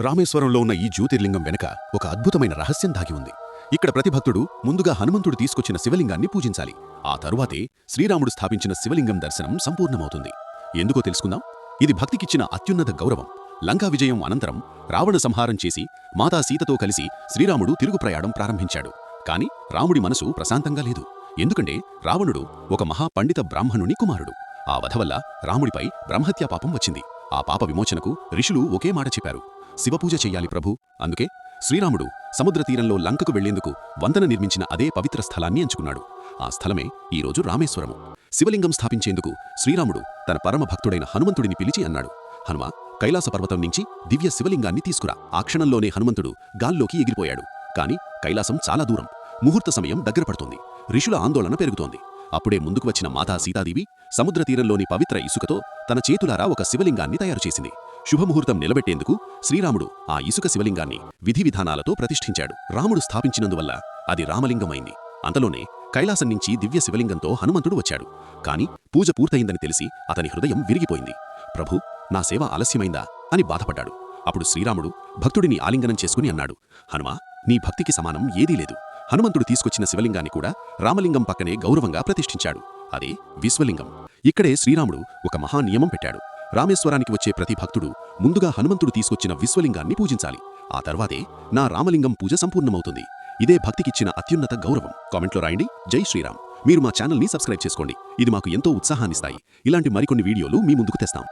రామేశ్వరంలో ఉన్న ఈ జ్యోతిర్లింగం వెనక ఒక అద్భుతమైన రహస్యం దాగి ఉంది. ఇక్కడ ప్రతి భక్తుడు ముందుగా హనుమంతుడు తీసుకొచ్చిన శివలింగాన్ని పూజించాలి. ఆ తరువాతే శ్రీరాముడు స్థాపించిన శివలింగం దర్శనం సంపూర్ణమవుతుంది. ఎందుకో తెలుసుకుందాం. ఇది భక్తికిచ్చిన అత్యున్నత గౌరవం. లంకా విజయం అనంతరం రావణ సంహారం చేసి మాతా సీతతో కలిసి శ్రీరాముడు తిరుగు ప్రయాణం ప్రారంభించాడు. కాని రాముడి మనసు ప్రశాంతంగా లేదు. ఎందుకంటే రావణుడు ఒక మహాపండిత బ్రాహ్మణుని కుమారుడు. ఆ వధ వల్ల రాముడిపై బ్రహ్మహత్యా పాపం వచ్చింది. ఆ పాప విమోచనకు ఋషులు ఒకే మాట చెప్పారు: శివపూజ చెయ్యాలి ప్రభూ. అందుకే శ్రీరాముడు సముద్ర తీరంలో లంకకు వెళ్లేందుకు వంతెన నిర్మించిన అదే పవిత్ర స్థలాన్ని ఎంచుకున్నాడు. ఆ స్థలమే ఈరోజు రామేశ్వరము. శివలింగం స్థాపించేందుకు శ్రీరాముడు తన పరమ భక్తుడైన హనుమంతుడిని పిలిచి అన్నాడు: హనుమ, కైలాస పర్వతం నుంచి దివ్య శివలింగాన్ని తీసుకురా. ఆ క్షణంలోనే హనుమంతుడు గాల్లోకి ఎగిరిపోయాడు. కాని కైలాసం చాలా దూరం. ముహూర్త సమయం దగ్గర పడుతోంది. ఋషుల ఆందోళన పెరుగుతోంది. అప్పుడే ముందుకు వచ్చిన మాతా సీతాదేవి సముద్ర తీరంలోని పవిత్ర ఇసుకతో తన చేతులారా ఒక శివలింగాన్ని తయారు చేసింది. శుభముహూర్తం నిలబెట్టేందుకు శ్రీరాముడు ఆ ఇసుక శివలింగాన్ని విధి విధానాలతో ప్రతిష్ఠించాడు. రాముడు స్థాపించినందువల్ల అది రామలింగమైంది. అంతలోనే కైలాసం నుంచి దివ్య శివలింగంతో హనుమంతుడు వచ్చాడు. కాని పూజ పూర్తయిందని తెలిసి అతని హృదయం విరిగిపోయింది. ప్రభూ, నా సేవ ఆలస్యమైందా అని బాధపడ్డాడు. అప్పుడు శ్రీరాముడు భక్తుడిని ఆలింగనం చేసుకుని అన్నాడు: హనుమా, నీ భక్తికి సమానం ఏదీ లేదు. హనుమంతుడు తీసుకొచ్చిన శివలింగాన్ని కూడా రామలింగం పక్కనే గౌరవంగా ప్రతిష్ఠించాడు. అదే విశ్వలింగం. ఇక్కడే శ్రీరాముడు ఒక మహానియమం పెట్టాడు. రామేశ్వరానికి వచ్చే ప్రతి భక్తుడు ముందుగా హనుమంతుడు తీసుకొచ్చిన విశ్వలింగాన్ని పూజించాలి. ఆ తర్వాతే నా రామలింగం పూజ సంపూర్ణమవుతుంది. ఇదే భక్తికిచ్చిన అత్యున్నత గౌరవం. కామెంట్లో రాయండి: జై శ్రీరామ్. మీరు మా ఛానల్ని సబ్స్క్రైబ్ చేసుకోండి. ఇది మాకు ఎంతో ఉత్సాహాన్నిస్తాయి. ఇలాంటి మరికొన్ని వీడియోలు మీ ముందుకు తెస్తాం.